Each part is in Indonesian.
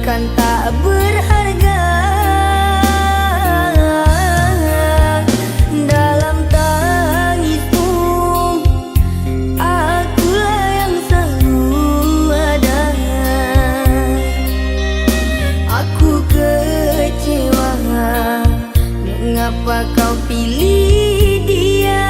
seakan tak berharga. Dalam tangismu, akulah yang selalu ada. Aku kecewa, mengapa kau pilih dia?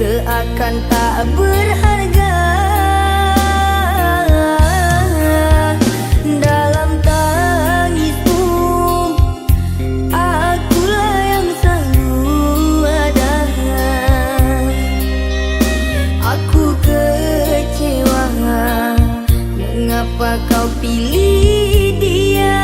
Seakan tak berharga. Dalam tangismu, akulah yang selalu ada. Aku kecewa, mengapa kau pilih dia?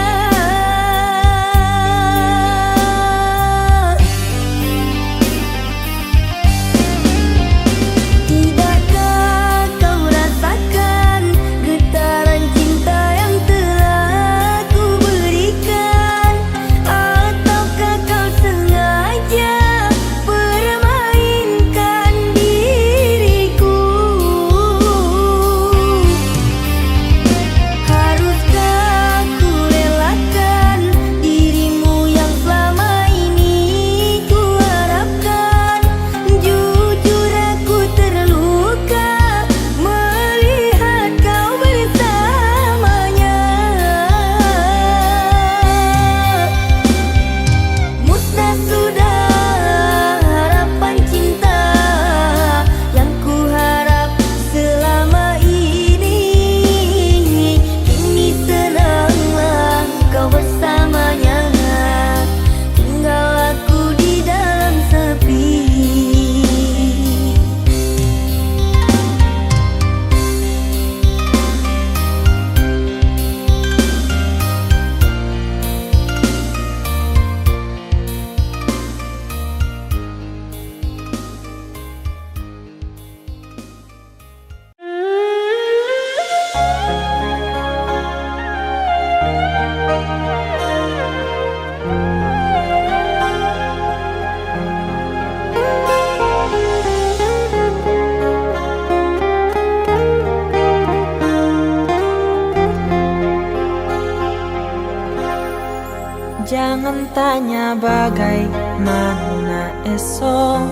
Jangan tanya bagaimana esok,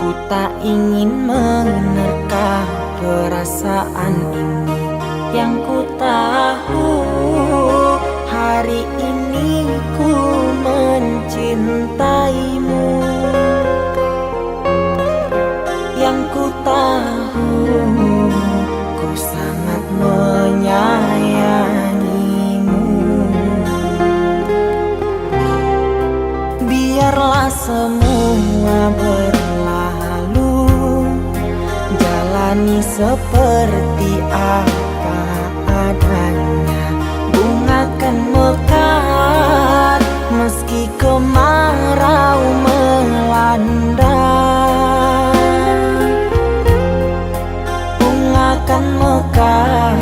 Ku tak ingin menerka perasaan ini. Yang ku tahu hari ini ku mencintaimu. Yang ku tahu ku sangat menyayangimu. Biarlah semua berlalu, jalani seperti apa adanya. Bunga kan mekar meski kemarau melanda. Bunga kan mekar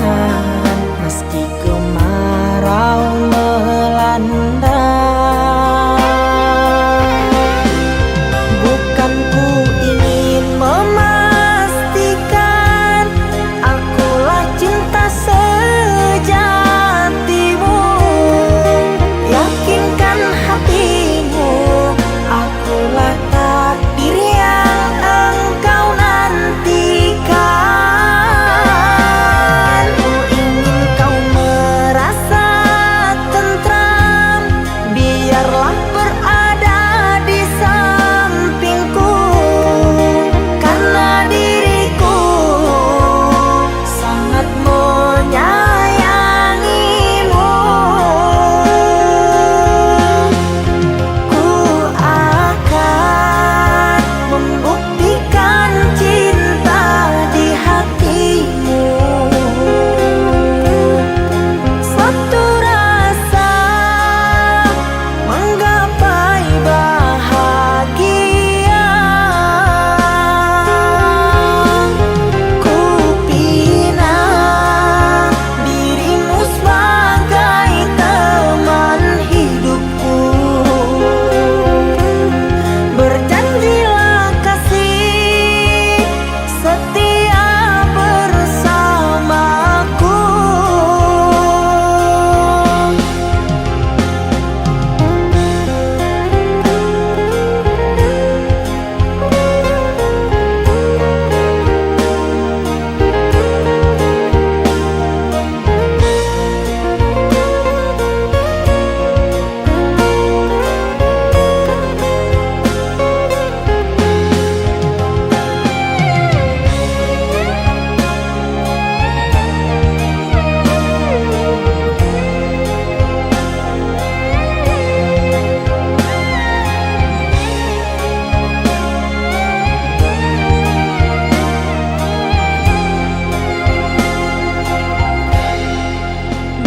meski kemarau melanda. Bukan ku ingin memastikan akulah cinta sejatimu. Yakinkan hatimu akulah takdir yang engkau nantikan. Ku ingin kau merasa tentram, biarlah berada di sampingku, karena diriku sangat menyayangimu. Ku akan membuktikan cinta di hatimu. Satu rasa menggapai bahagia. Ku pinang dirimu sebagai teman hidupku. Berjanjilah kasih setia bersamaku.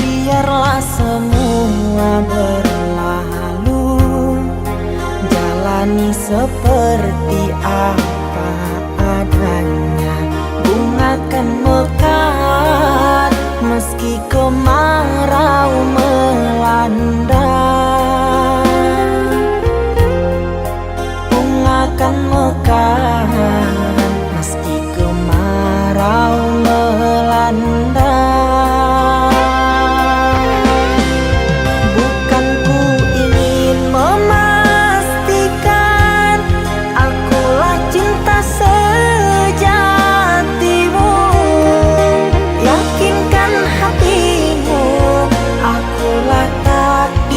Biarlah semua berlalu, jalani seperti apa adanya. Bunga kan mekar meski kemarau melanda. Bunga kan mekar meski kemarau melanda. Bukan ku ingin memastikan akulah cinta sejatimu. Yakinkan hatimu akulah takdir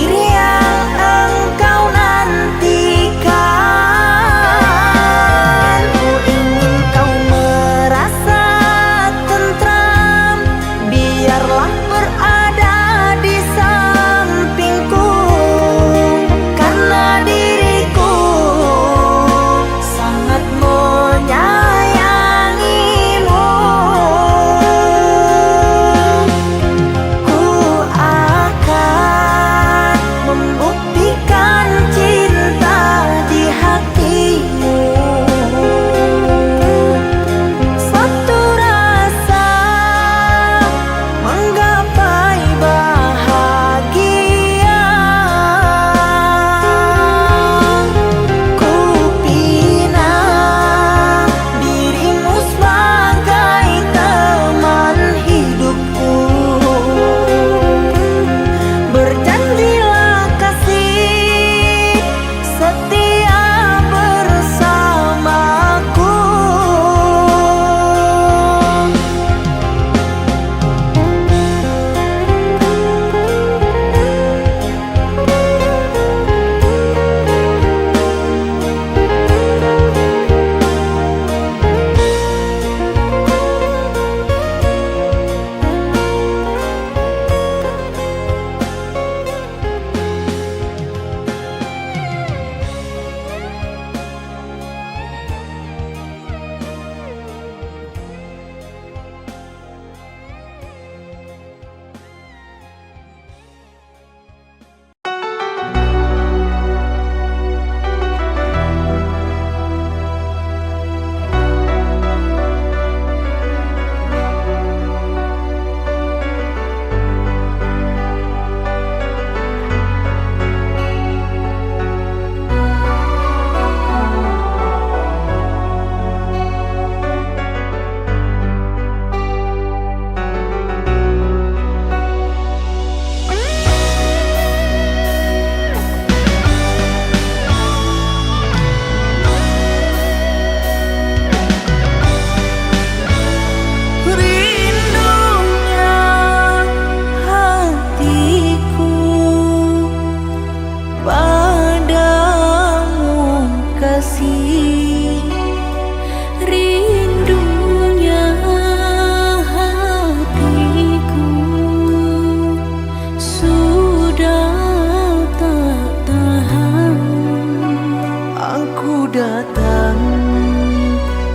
datang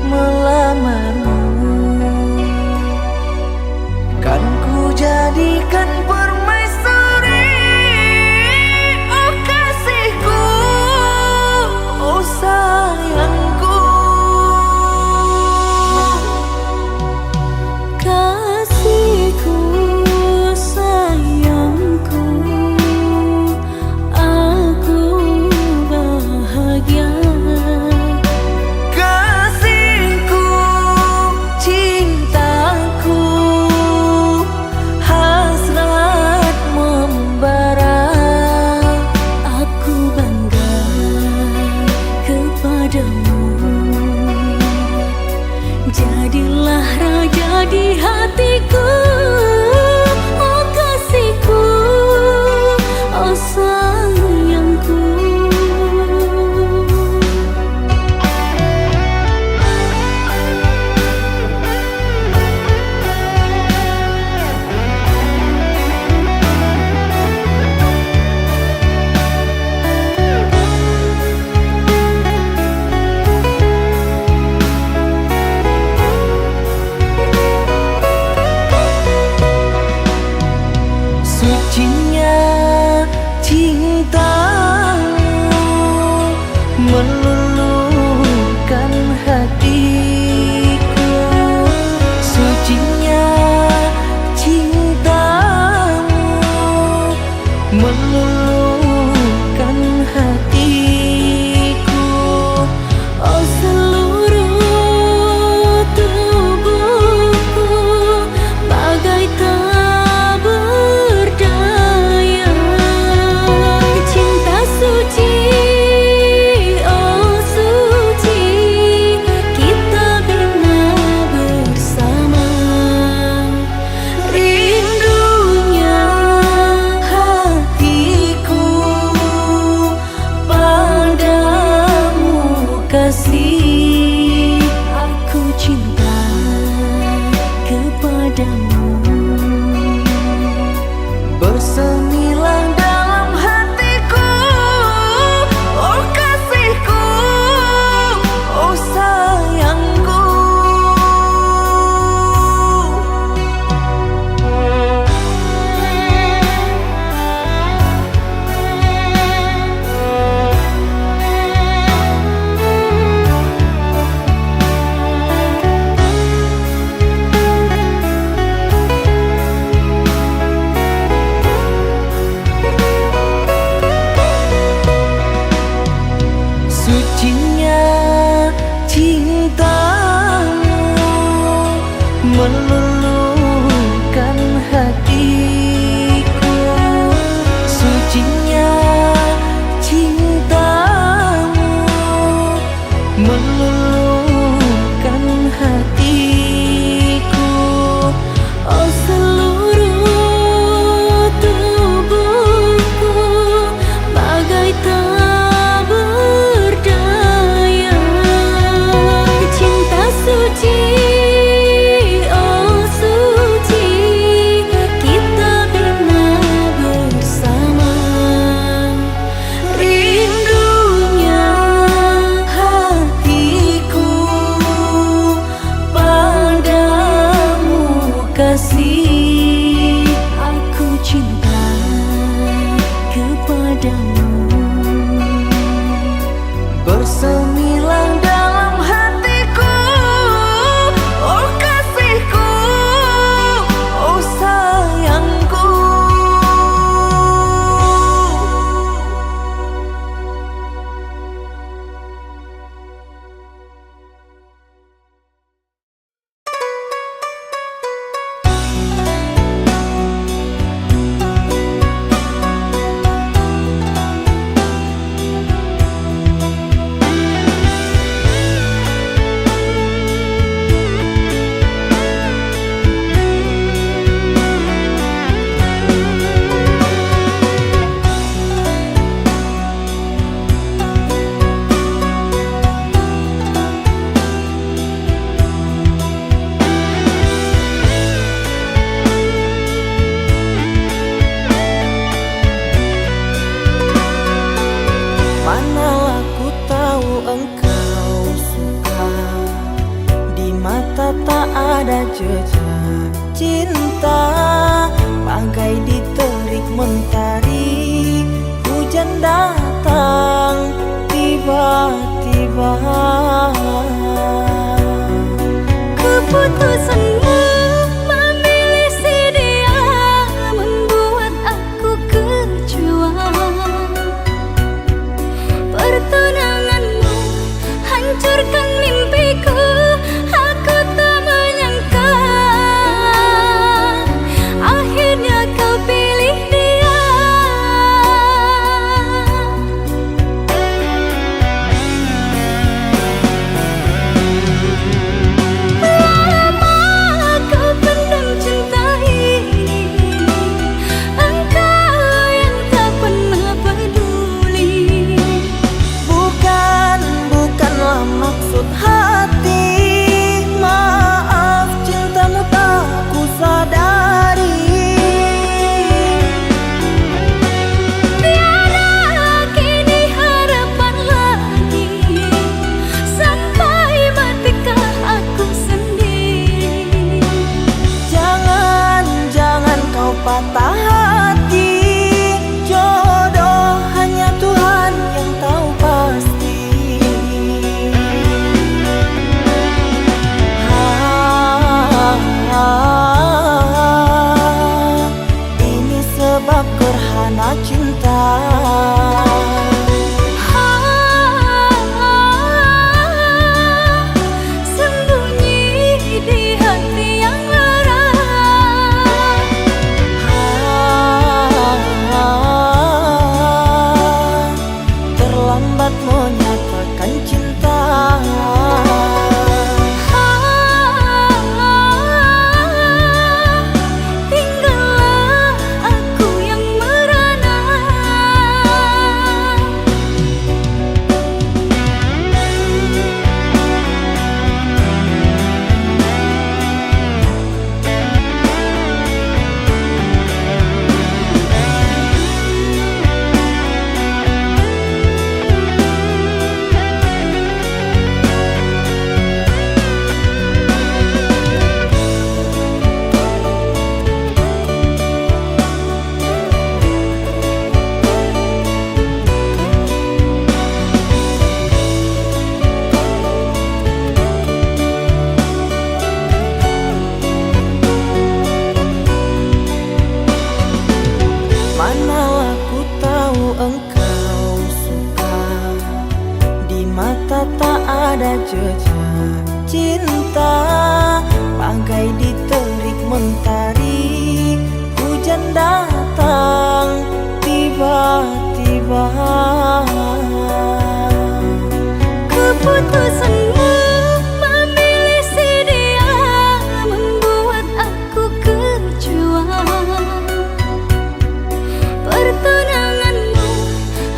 melamarmu, kan ku jadikan permaisuri. Oh kasihku, oh sayangku, kasihku, sayangku, aku bahagia. kasihku, cintaku, hasrat membara. Aku bangga kepadamu, jadilah raja di hatiku. Oh kasihku, oh sayangku. Sucinya cintamu meluluhkan hatiku. Sucinya cintamu meluluhkan hatiku. Oh seluruh tubuhku bagai tak berdaya. Cinta suci, oh suci, kita bina bersama. Rindunya hatiku padamu kasih. Aku cinta kepadamu. Bersemilang dalam hatiku, oh kasihku, oh sayangku. Sucinya cintamu meluluhkan hatiku. Sucinya cintamu meluluhkan hatiku. Oh seluruh tubuhku bagai tak berdaya. Cinta suci, oh suci, kita bina bersama. Rindunya hatiku jejak cinta, bagai di terik mentari. Hujan datang tiba-tiba. Keputusanmu memilih si dia membuat aku kecewa. Pertunanganmu hancurkan mimpiku. Aku tak menyangka akhirnya kau pilih dia. Lama kau pendam cinta ini, engkau yang tak pernah peduli. Bukanlah maksud hati. Maaf, cintamu tak ku sadari. Tiada kini harapan lagi, sampai matikah aku sendiri. Jangan kau patah hati. Jodoh hanya Tuhan yang tahu pasti. Ini sebab gerhana cinta. Sembunyi di hati yang lara. Terlambat menyatakan cinta. Tinggallah aku yang merana. Manalah ku tahu engkau suka. Di mata tak ada jejak cinta, bagai di terik mentari. Hujan datang tiba-tiba. Keputusanmu memilih si dia membuat aku kecewa. Pertunanganmu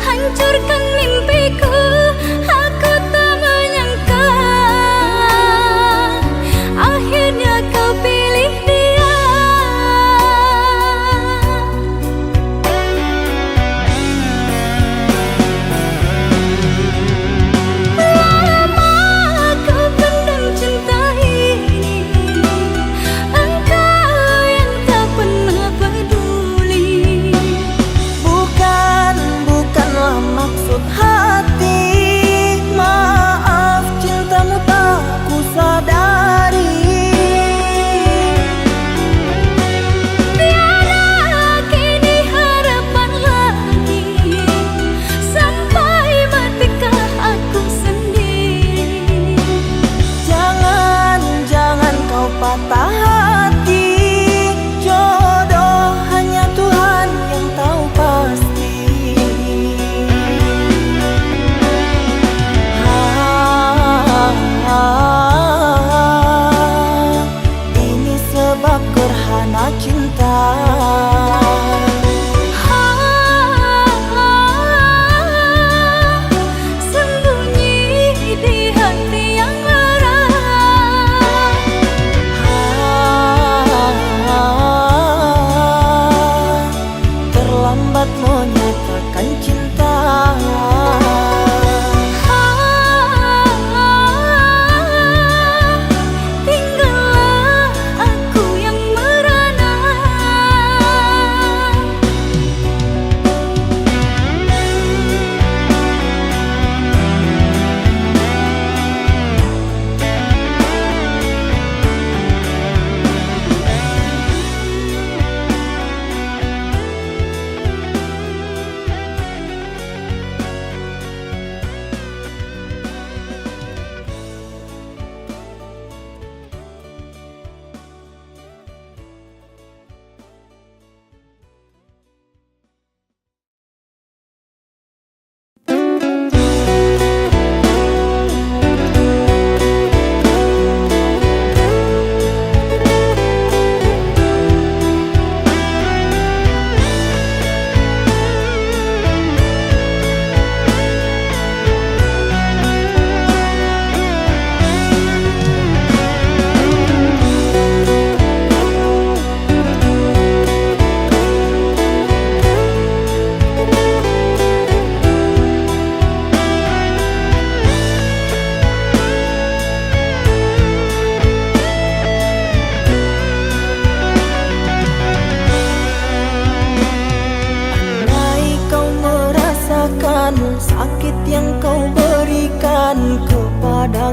hancurkan mimpiku. Aku tak menyangka akhirnya kau pilih dia. Lama kau pendam cinta ini, engkau yang tak pernah peduli. Bukanlah maksud hati. Maaf, cintamu tak ku sadari. Tiada kini harapan lagi, sampai matikah aku sendiri. Jangan kau patah hati. Jodoh hanya Tuhan yang tahu pasti. Ini sebab gerhana cinta. Sembunyi di hati yang lara.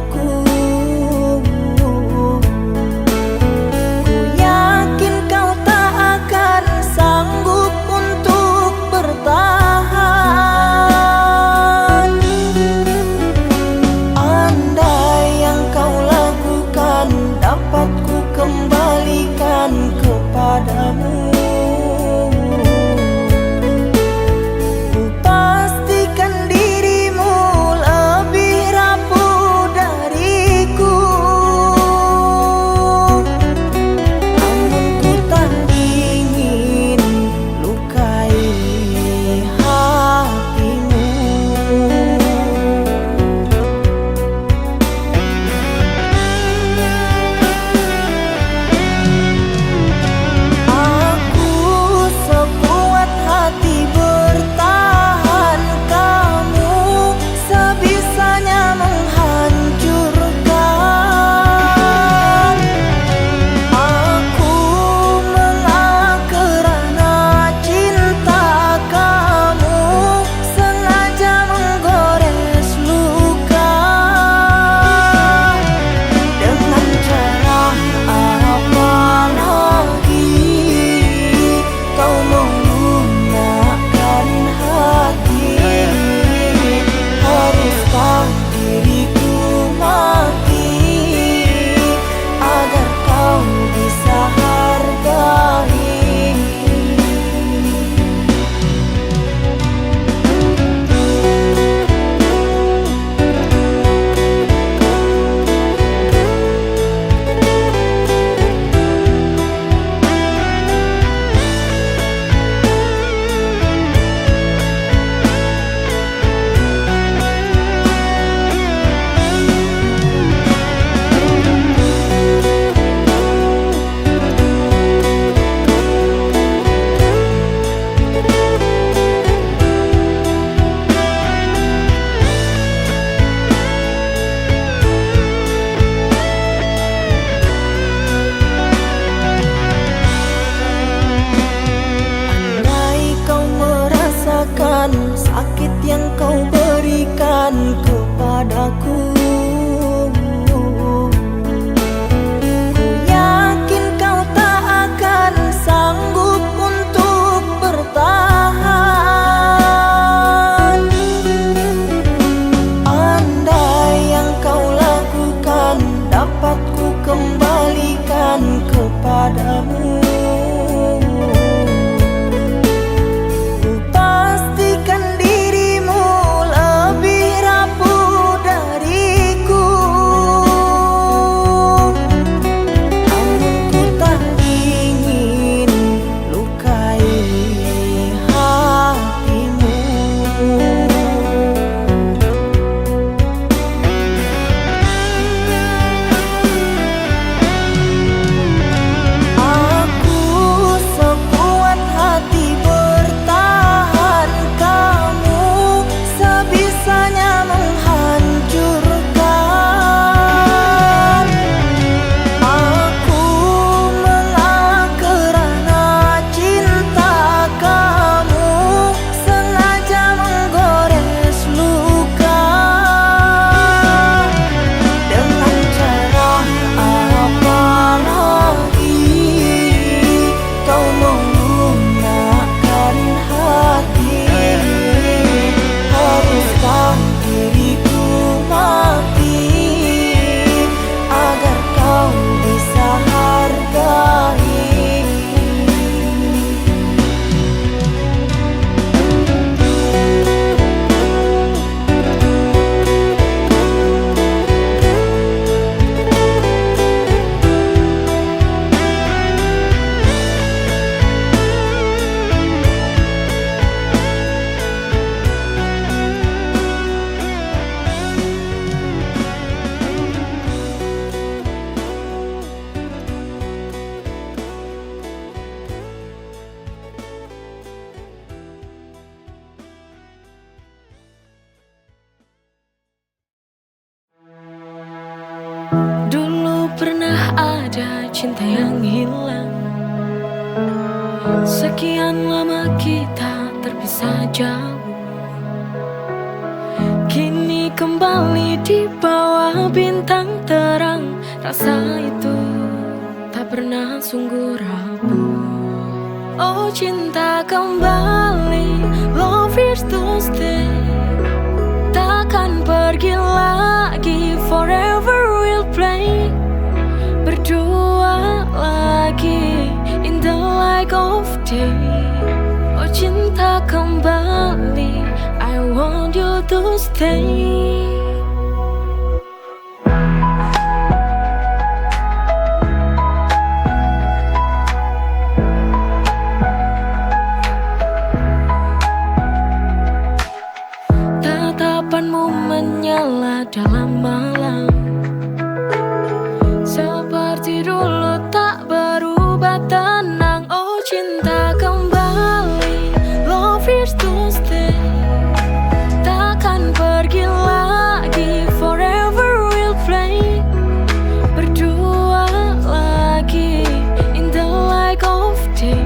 padaku. Ku yakin kau tak akan sanggup untuk bertahan. Andai yang kau lakukan dapat ku kembalikan kepadamu. Sakit yang kau berikan kepadaku, ku yakin kau tak akan sanggup untuk bertahan. Andai yang kau lakukan dapat ku kembalikan kepadamu. Pernah ada cinta yang hilang. Sekian lama kita terpisah jauh. Kini kembali kembali di bawah bintang terang. Rasa itu tak pernah sungguh rapuh. Oh cinta kembali, love is to stay. Takkan pergi lagi, forever we'll play. Berdua lagi in the light of day. Oh cinta kembali, I want you to stay. Tatapanmu menyala dalam malam, seperti dulu tak berubah tenang. Oh cinta kembali, love is to stay. Takkan pergi lagi, forever we'll play. Berdua lagi in the light of day.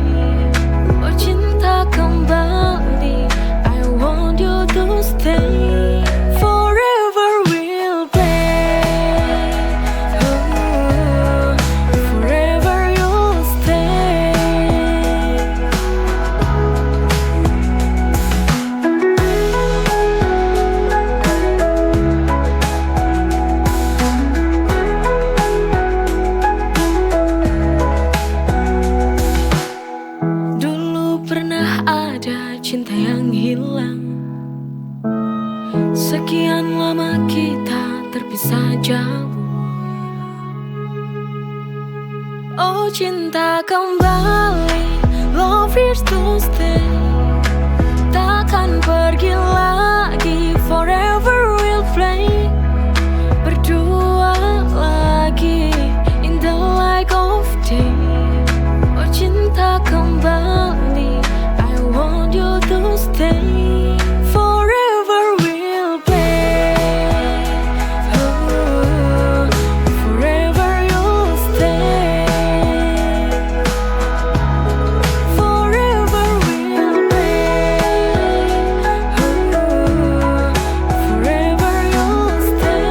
Oh cinta kembali, I want you to stay. Forever we'll play. Oh, forever you'll stay. Dulu pernah ada cinta yang hilang. Sekian lama kita terpisah jauh. Oh cinta kembali, love is to stay. Takkan pergi lagi, forever we'll play. Berdua lagi in the light of day. Oh cinta kembali, I want you to stay. Forever we'll play. Oh, forever you'll stay. Forever we'll play. Oh, forever you'll stay.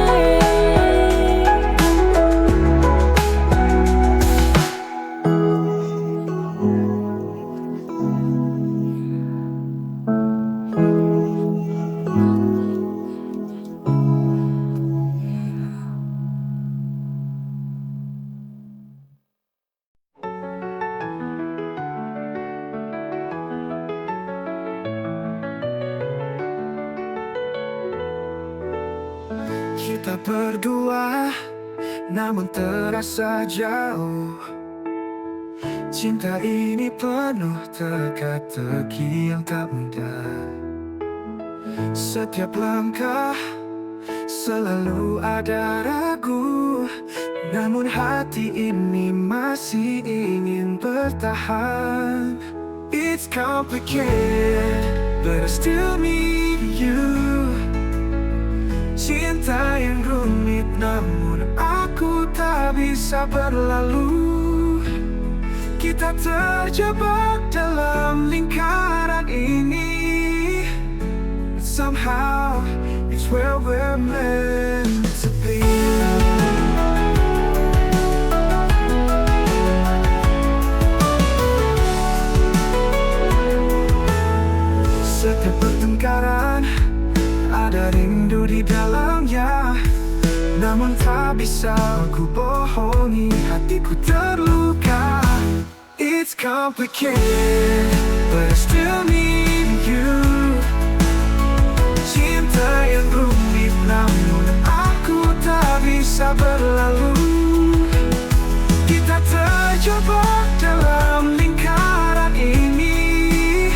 Kita berdua namun terasa jauh. Cinta ini penuh teka-teki yang tak mudah. Setiap langkah selalu ada ragu, namun hati ini masih ingin bertahan. It's complicated, but I still need you. Cinta yang rumit namun aku tak bisa berlalu. Kita terjebak dalam lingkaran ini. Somehow it's where we're meant to be. Setiap pertengkaran ada rindu di dalamnya, namun tak bisa aku bohongi, hatiku terluka. It's complicated, but I still need you. Cinta yang rumit namun aku tak bisa berlalu. Kita terjebak dalam lingkaran ini.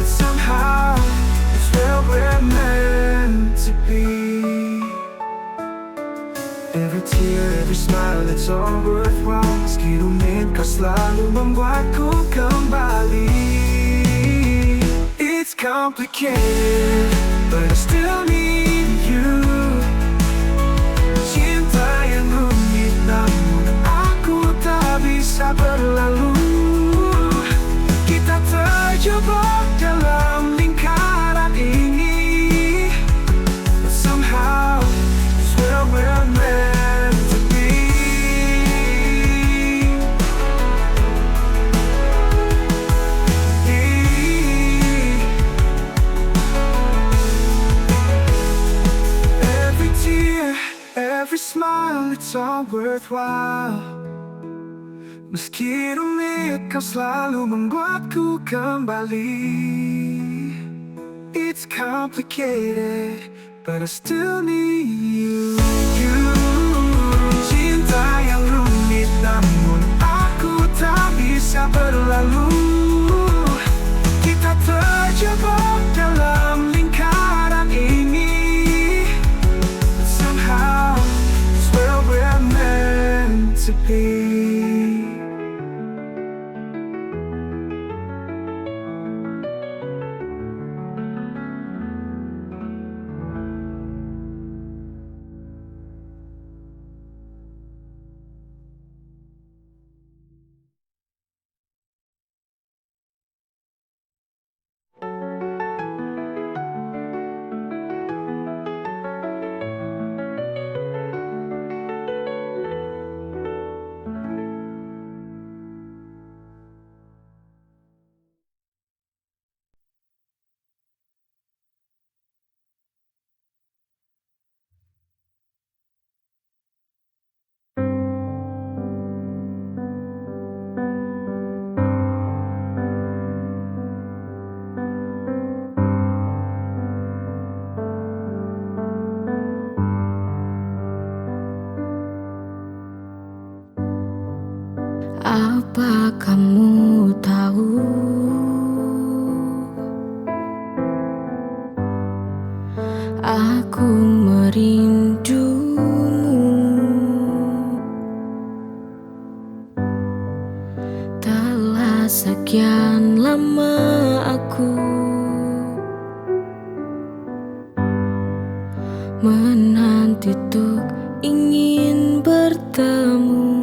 Somehow it's where we're meant to be. Every tear, every smile, it's all worthwhile. Meski rumit kau selalu membuatku kembali. It's complicated, but I still need you. Cinta yang rumit namun aku tak bisa berlalu. Kita terjebak dalam lingkaran ini. Somehow smile, it's all worthwhile. Meski rumit, kau selalu membuatku kembali. It's complicated, but I still need you. Cinta yang rumit, namun aku tak bisa berlalu. Kita terjebak dalam lingkaran ini. Somehow, it's where we're meant to be. Apa kamu tahu, aku merindumu. Telah sekian lama aku menanti untuk ingin bertemu.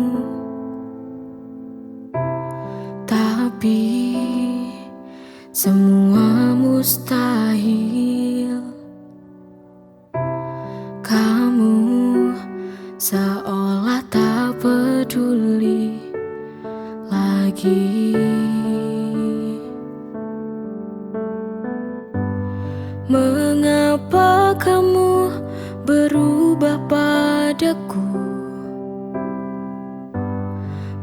Tapi semua mustahil. Kamu seolah tak peduli lagi. Mengapa kamu berubah padaku?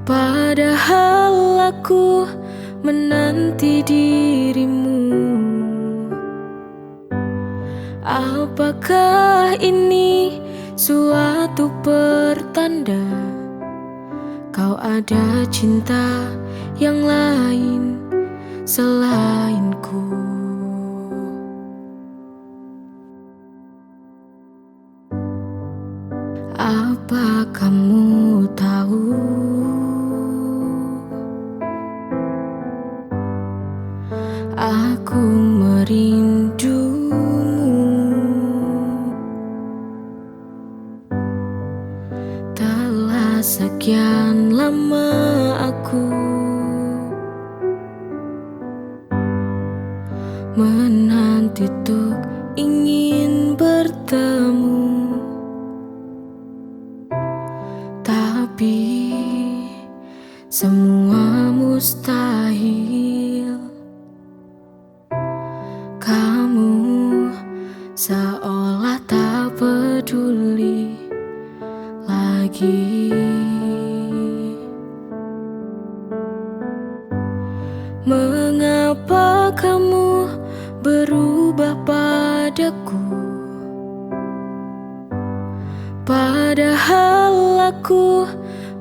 Padahal aku menanti dirimu. Apakah ini suatu pertanda kau ada cinta yang lain selainku? Apa kamu tahu, aku merindumu. Telah sekian lama aku menanti untuk ingin bertemu. Tapi semua mustahil. Kamu seolah tak peduli lagi. Mengapa kamu berubah padaku? Padahal aku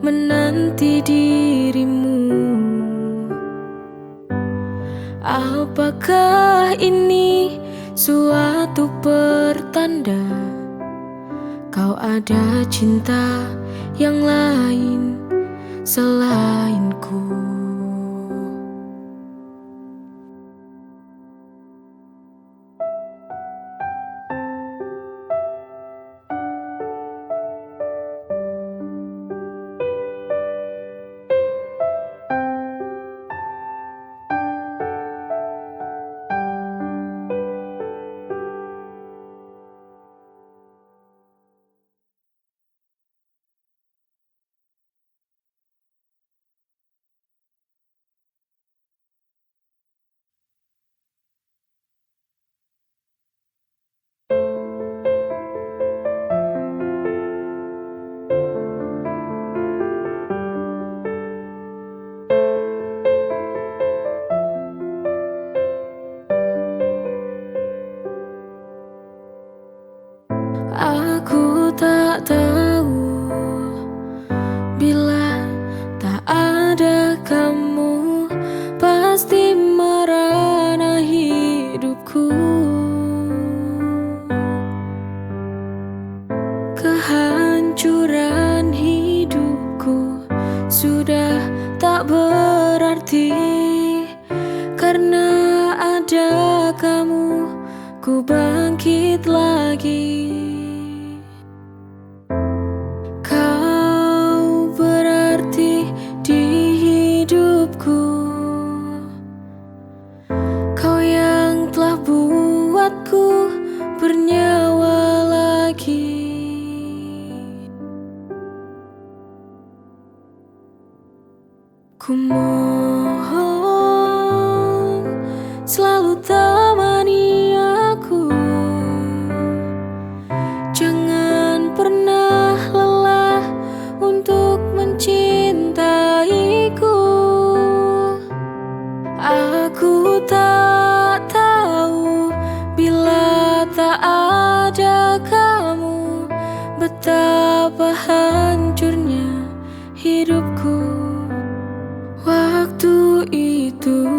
menanti dirimu. Apakah ini suatu pertanda kau ada cinta yang lain selainku? ku bangkit lagi. Kau berarti di hidupku, kau yang telah buatku bernyawa lagi. Ku mohon selalu temani aku, jangan pernah lelah untuk mencintaiku. Aku tak tahu bila tak ada kamu, betapa hancurnya hidupku waktu itu.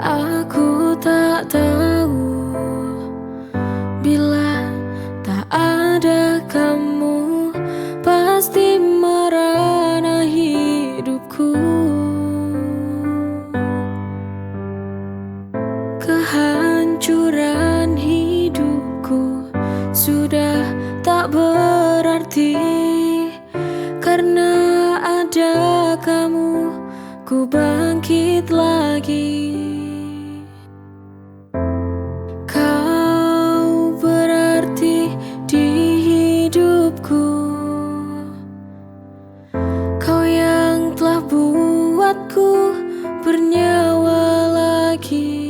Aku tak tahu bila tak ada kamu, pasti merana hidupku. Kehancuran hidupku sudah tak berarti, karena ada kamu ku bangkit lagi. Kau berarti di hidupku, kau yang telah buatku bernyawa lagi.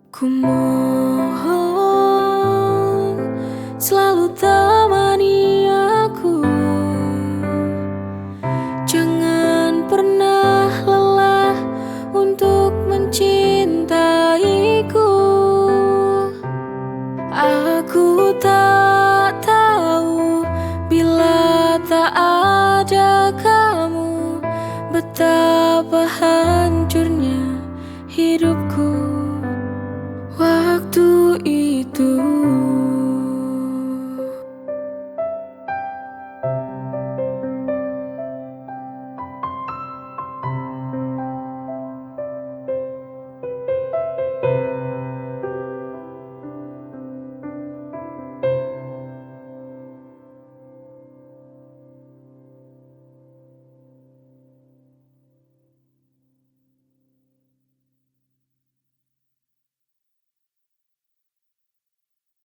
Ku mohon selalu temani aku, jangan pernah lelah untuk mencintaiku. Aku tak tahu bila tak ada kamu, betapa hancurnya hidupku waktu itu.